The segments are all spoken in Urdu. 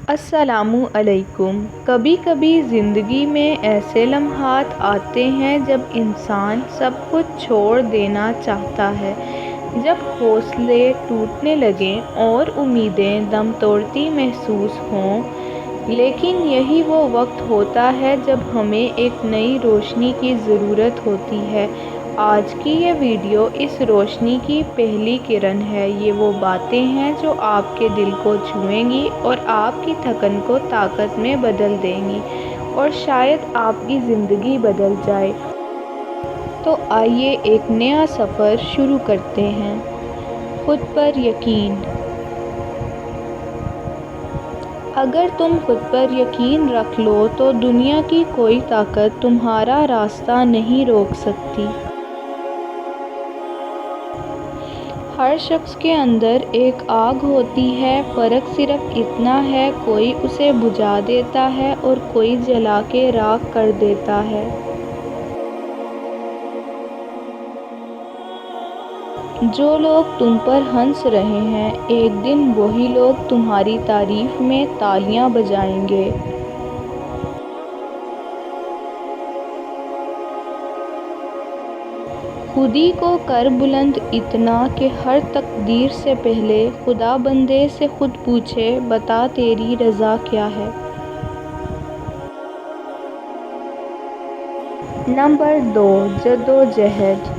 السلام علیکم۔ کبھی کبھی زندگی میں ایسے لمحات آتے ہیں جب انسان سب کچھ چھوڑ دینا چاہتا ہے، جب حوصلے ٹوٹنے لگیں اور امیدیں دم توڑتی محسوس ہوں، لیکن یہی وہ وقت ہوتا ہے جب ہمیں ایک نئی روشنی کی ضرورت ہوتی ہے۔ آج کی یہ ویڈیو اس روشنی کی پہلی کرن ہے۔ یہ وہ باتیں ہیں جو آپ کے دل کو چھوئیں گی اور آپ کی تھکن کو طاقت میں بدل دیں گی اور شاید آپ کی زندگی بدل جائے۔ تو آئیے ایک نیا سفر شروع کرتے ہیں۔ خود پر یقین۔ اگر تم خود پر یقین رکھ لو تو دنیا کی کوئی طاقت تمہارا راستہ نہیں روک سکتی۔ ہر شخص کے اندر ایک آگ ہوتی ہے، فرق صرف اتنا ہے کوئی اسے بجھا دیتا ہے اور کوئی جلا کے راکھ کر دیتا ہے۔ جو لوگ تم پر ہنس رہے ہیں، ایک دن وہی لوگ تمہاری تعریف میں تالیاں بجائیں گے۔ خودی کو کر بلند اتنا کہ ہر تقدیر سے پہلے خدا بندے سے خود پوچھے، بتا تیری رضا کیا ہے؟ نمبر 2، جدوجہد۔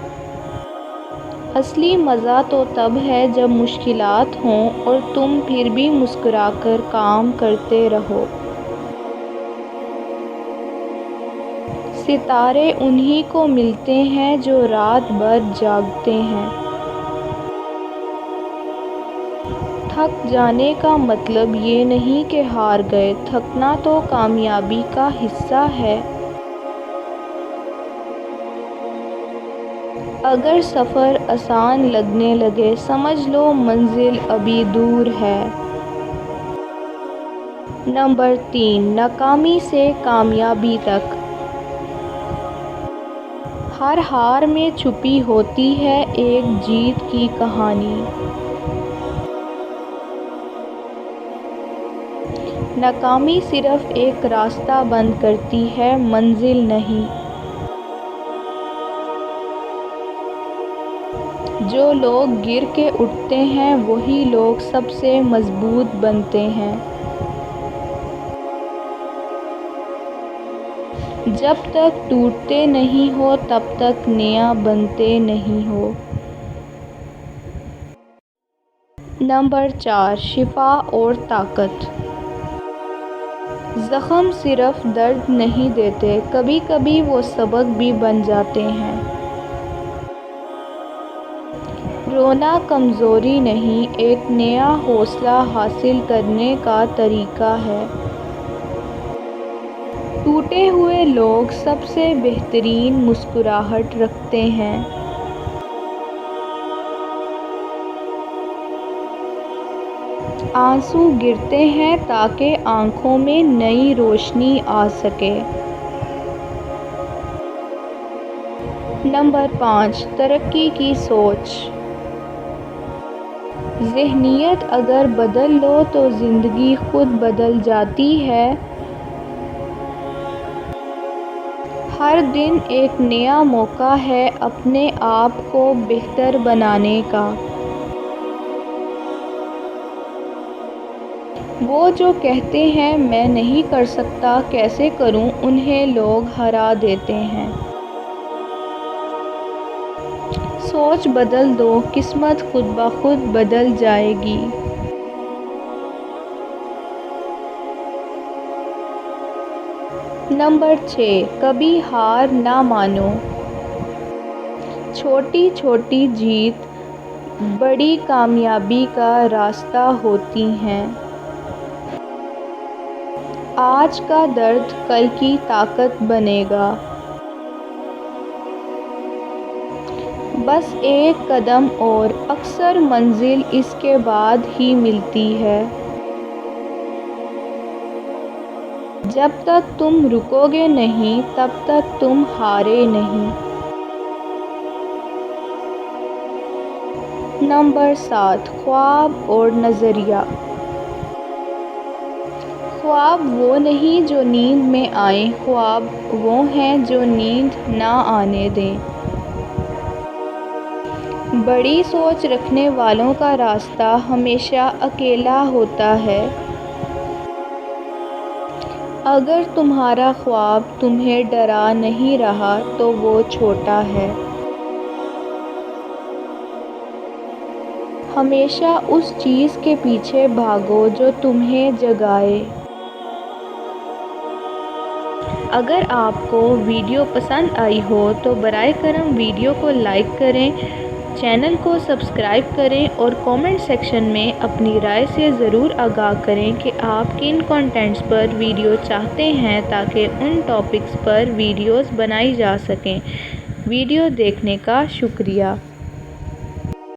اصلی مزہ تو تب ہے جب مشکلات ہوں اور تم پھر بھی مسکرا کر کام کرتے رہو۔ ستارے انہی کو ملتے ہیں جو رات بھر جاگتے ہیں۔ تھک جانے کا مطلب یہ نہیں کہ ہار گئے، تھکنا تو کامیابی کا حصہ ہے۔ اگر سفر آسان لگنے لگے، سمجھ لو منزل ابھی دور ہے۔ نمبر 3، ناکامی سے کامیابی تک۔ ہر ہار میں چھپی ہوتی ہے ایک جیت کی کہانی۔ ناکامی صرف ایک راستہ بند کرتی ہے، منزل نہیں۔ جو لوگ گر کے اٹھتے ہیں وہی لوگ سب سے مضبوط بنتے ہیں۔ جب تک ٹوٹتے نہیں ہو تب تک نیا بنتے نہیں ہو۔ نمبر 4، شفا اور طاقت۔ زخم صرف درد نہیں دیتے، کبھی کبھی وہ سبق بھی بن جاتے ہیں۔ رونا کمزوری نہیں، ایک نیا حوصلہ حاصل کرنے کا طریقہ ہے۔ ٹوٹے ہوئے لوگ سب سے بہترین مسکراہٹ رکھتے ہیں۔ آنسو گرتے ہیں تاکہ آنکھوں میں نئی روشنی آ سکے۔ نمبر 5، ترقی کی سوچ۔ ذہنیت اگر بدل لو تو زندگی خود بدل جاتی ہے۔ ہر دن ایک نیا موقع ہے اپنے آپ کو بہتر بنانے کا۔ وہ جو کہتے ہیں میں نہیں کر سکتا، کیسے کروں، انہیں لوگ ہرا دیتے ہیں۔ سوچ بدل دو، قسمت خود بخود بدل جائے گی۔ نمبر 6، کبھی ہار نہ مانو۔ چھوٹی چھوٹی جیت بڑی کامیابی کا راستہ ہوتی ہیں۔ آج کا درد کل کی طاقت بنے گا۔ بس ایک قدم اور، اکثر منزل اس کے بعد ہی ملتی ہے۔ جب تک تم رکو گے نہیں تب تک تم ہارے نہیں۔ نمبر 7، خواب اور نظریہ۔ خواب وہ نہیں جو نیند میں آئیں، خواب وہ ہیں جو نیند نہ آنے دیں۔ بڑی سوچ رکھنے والوں کا راستہ ہمیشہ اکیلا ہوتا ہے۔ اگر تمہارا خواب تمہیں ڈرا نہیں رہا تو وہ چھوٹا ہے۔ ہمیشہ اس چیز کے پیچھے بھاگو جو تمہیں جگائے۔ اگر آپ کو ویڈیو پسند آئی ہو تو برائے کرم ویڈیو کو لائک کریں، چینل کو سبسکرائب کریں اور کامنٹ سیکشن میں اپنی رائے سے ضرور آگاہ کریں کہ آپ کن کنٹینٹس پر ویڈیو چاہتے ہیں تاکہ ان ٹاپکس پر ویڈیوز بنائی جا سکیں۔ ویڈیو دیکھنے کا شکریہ۔